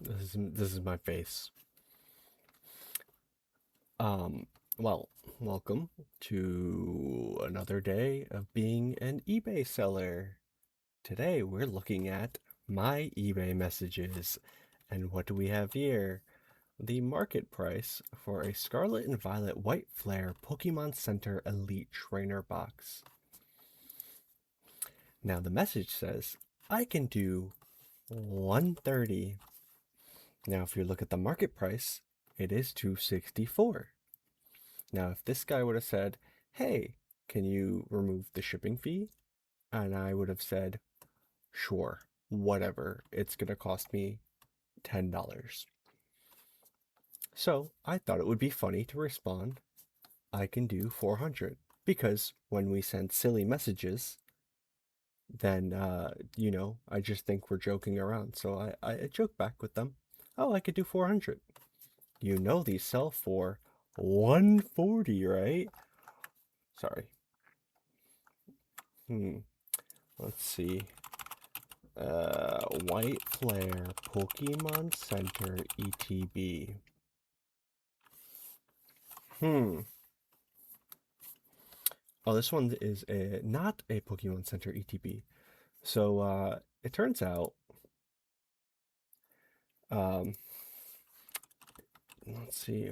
This is my face. Um, well, welcome to another day of being an eBay seller. Today we're looking at my eBay messages. And what do we have here? The market price for a Scarlet and Violet White Flare Pokemon Center Elite Trainer box. Now the message says, I can do 130. Now if you look at the market price, it is 264. Now, if this guy would have said, hey, can you remove the shipping fee? And I would have said, sure, whatever. It's going to cost me $10. So I thought it would be funny to respond, I can do 400. Because when we send silly messages, then, I just think we're joking around. So I joke back with them, oh, I could do 400. You know these sell for 140, right? Sorry. Let's see. White Flare Pokemon Center ETB. Hmm. Oh, this one is not a Pokemon Center ETB. So it turns out, um, let's see.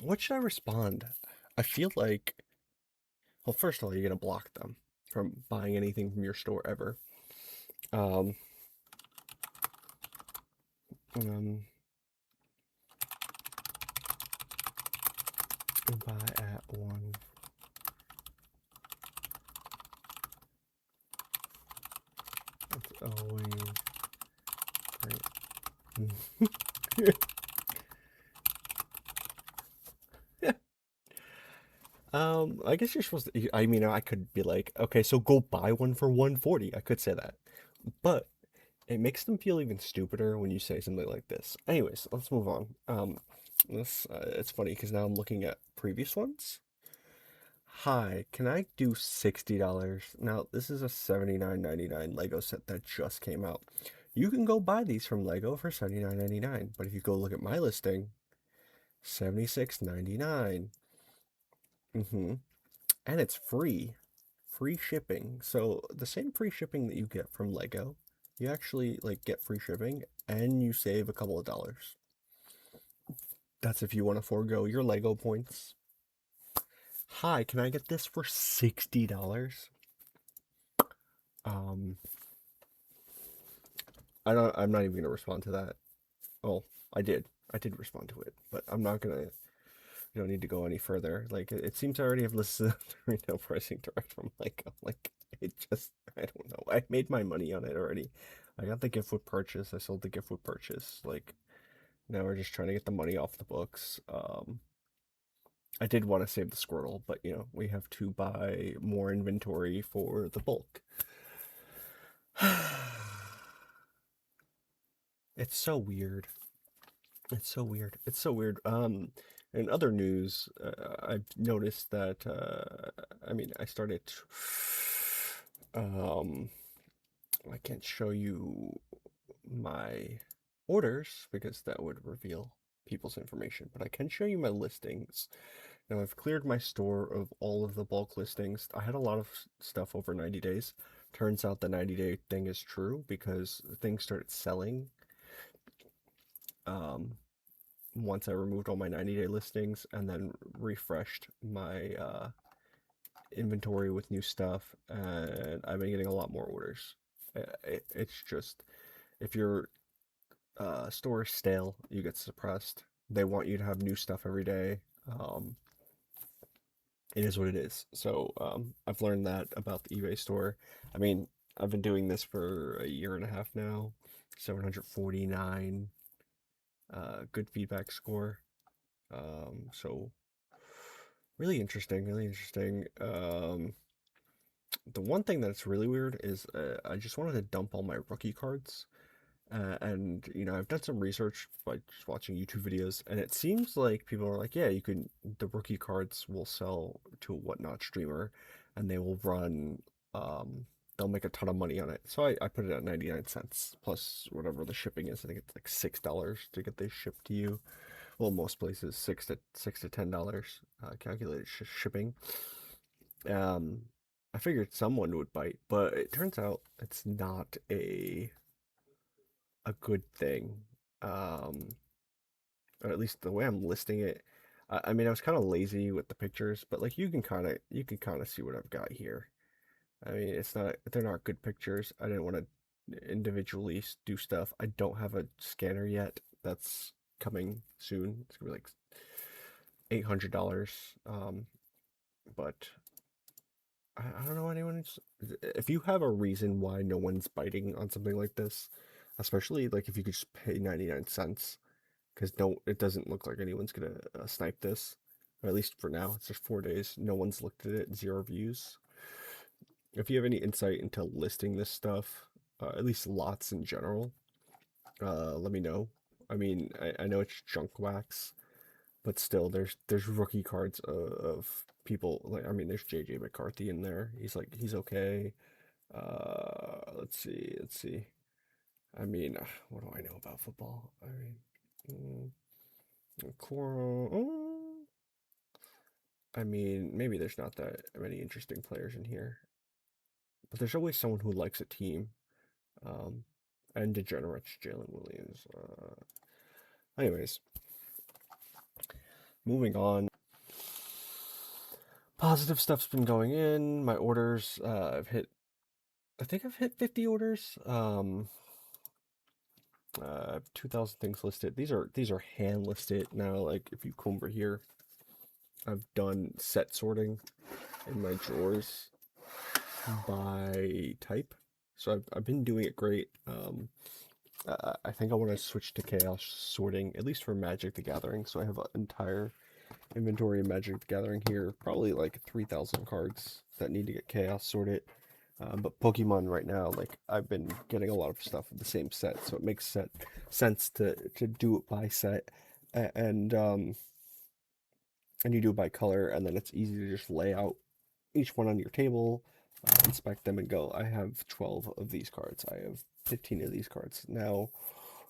What should I respond? I feel like, well, first of all, you're gonna block them from buying anything from your store ever. Um, um, buy at one. It's always great. I guess you're supposed to, I mean, I could be like, okay, so go buy one for 140. I could say that. But it makes them feel even stupider when you say something like this. Anyways, let's move on. This it's funny because now I'm looking at previous ones. Hi, can I do $60? Now, this is a $79.99 Lego set that just came out. You can go buy these from Lego for $79.99, but if you go look at my listing, $76.99. Mm-hmm. And it's free shipping. So the same free shipping that you get from Lego, you actually like get free shipping and you save a couple of dollars. That's if you want to forego your Lego points. Hi, can I get this for $60? Um, I'm not even gonna respond to that. Oh, I did respond to it, but I'm not gonna. You don't need to go any further. Like it seems I already have listed the retail pricing direct from Lego. Like it just, I don't know. I made my money on it already. I got the gift with purchase. I sold the gift with purchase. Like now we're just trying to get the money off the books. I did want to save the Squirtle, but we have to buy more inventory for the bulk. It's so weird. It's so weird. It's so weird. In other news, I've noticed that, I mean, I started, um, I can't show you my orders because that would reveal people's information, but I can show you my listings. Now, I've cleared my store of all of the bulk listings. I had a lot of stuff over 90 days. Turns out the 90-day thing is true because things started selling. Um, Once I removed all my 90-day listings and then refreshed my inventory with new stuff, and I've been getting a lot more orders. It's just if your store is stale, you get suppressed. They want you to have new stuff every day. It is what it is. So I've learned that about the eBay store. I mean, I've been doing this for a year and a half now. 749 good feedback score. So really interesting, really interesting. The one thing that's really weird is I just wanted to dump all my rookie cards. And I've done some research by just watching YouTube videos, and it seems like people are like, yeah, the rookie cards will sell to a whatnot streamer, and they will run they'll make a ton of money on it. So I put it at 99 cents plus whatever the shipping is. I think it's like $6 to get this shipped to you. Well, most places six to $10 calculated shipping. Um, I figured someone would bite, but it turns out it's not a good thing. Um, or at least the way I'm listing it. I mean, I was kind of lazy with the pictures, but like you can kind of see what I've got here. I mean, they're not good pictures. I didn't want to individually do stuff. I don't have a scanner yet. That's coming soon. It's gonna be like $800. But I don't know anyone's. If you have a reason why no one's biting on something like this, especially like if you could just pay 99 cents, because no, it doesn't look like anyone's gonna snipe this. Or at least for now, it's just 4 days. No one's looked at it. 0 views. If you have any insight into listing this stuff, at least lots in general, let me know. I mean, I know it's junk wax, but still, there's rookie cards of people like I mean, there's JJ McCarthy in there. He's okay. Let's see. I mean, what do I know about football? I mean, Coro. I mean, maybe there's not that many interesting players in here, but there's always someone who likes a team. Um, and degenerates Jalen Williams. Anyways, moving on. Positive stuff's been going in. My orders, I think I've hit 50 orders. 2,000 things listed. These are hand listed now. Like if you come over here, I've done set sorting in my drawers by type. So I've been doing it great. I think I want to switch to chaos sorting, at least for Magic the Gathering. So I have an entire inventory of Magic the Gathering here, probably like 3,000 cards that need to get chaos sorted. But Pokemon right now, like I've been getting a lot of stuff with the same set, so it makes sense to do it by set, and and you do it by color, and then it's easy to just lay out each one on your table, inspect them, and go. I have 12 of these cards. I have 15 of these cards. Now,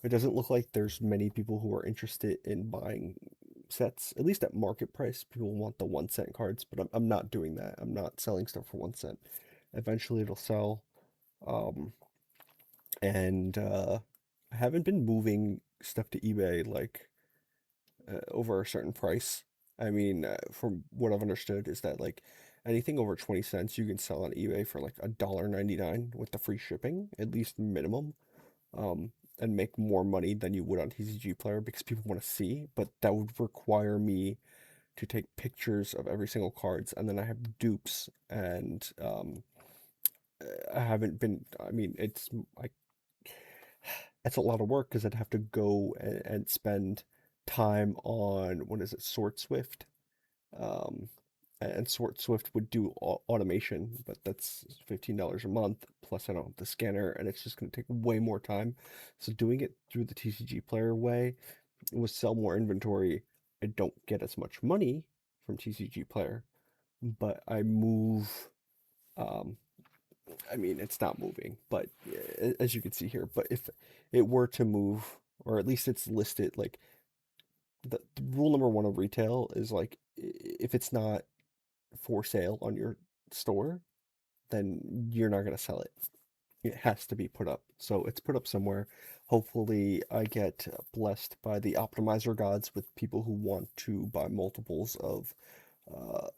it doesn't look like there's many people who are interested in buying sets, at least at market price. People want the 1 cent cards, but I'm not doing that. I'm not selling stuff for 1 cent. Eventually, it'll sell. Um, and I haven't been moving stuff to eBay like over a certain price. I mean, from what I've understood is that like anything over 20 cents you can sell on eBay for like $1.99 with the free shipping, at least minimum, and make more money than you would on TCGplayer because people want to see, but that would require me to take pictures of every single cards, and then I have dupes, and I haven't been. I mean, it's like it's a lot of work because I'd have to go and spend time on what is it, Sort Swift, um, and Sort Swift would do automation, but that's $15 a month. Plus, I don't have the scanner, and it's just going to take way more time. So doing it through the TCGplayer way with sell more inventory, I don't get as much money from TCGplayer, but I move. Um, I mean, it's not moving, but as you can see here, but if it were to move, or at least it's listed like the rule number one of retail is like if it's not for sale on your store, then you're not going to sell it. It has to be put up. So it's put up somewhere. Hopefully, I get blessed by the optimizer gods with people who want to buy multiples of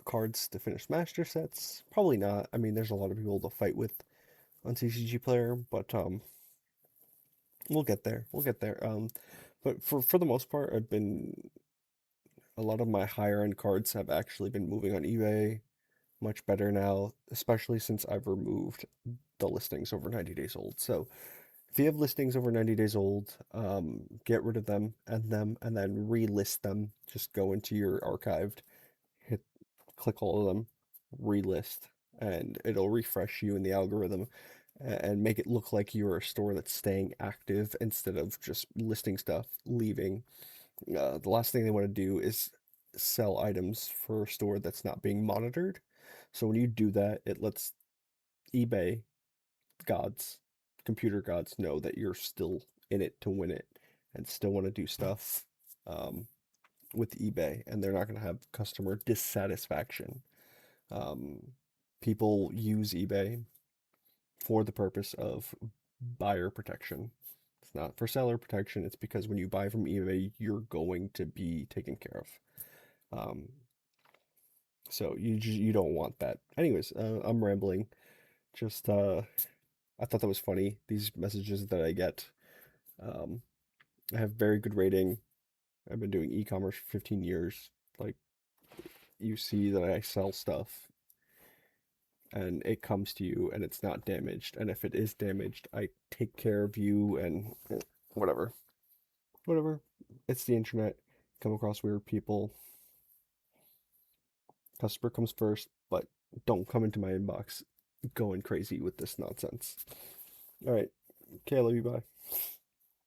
cards to finish master sets. Probably not. I mean, there's a lot of people to fight with on TCGplayer, but we'll get there. We'll get there. But for the most part, I've been a lot of my higher end cards have actually been moving on eBay much better now, especially since I've removed the listings over 90 days old. So if you have listings over 90 days old, get rid of them and then relist them. Just go into your archived, hit click all of them, relist, and it'll refresh you in the algorithm and make it look like you're a store that's staying active instead of just listing stuff, leaving. The last thing they want to do is sell items for a store that's not being monitored. So when you do that, it lets eBay gods, computer gods know that you're still in it to win it and still want to do stuff um, with eBay, and they're not going to have customer dissatisfaction. Um, People use eBay for the purpose of buyer protection. It's not for seller protection. It's because when you buy from eBay, you're going to be taken care of. So you don't want that. Anyways, I'm rambling. Just I thought that was funny. These messages that I get. Um, I have very good rating. I've been doing e-commerce for 15 years. Like you see that I sell stuff and it comes to you and it's not damaged. And if it is damaged, I take care of you and whatever. Whatever. It's the internet. Come across weird people. Customer comes first, but don't come into my inbox going crazy with this nonsense. All right. Okay, I love you. Bye.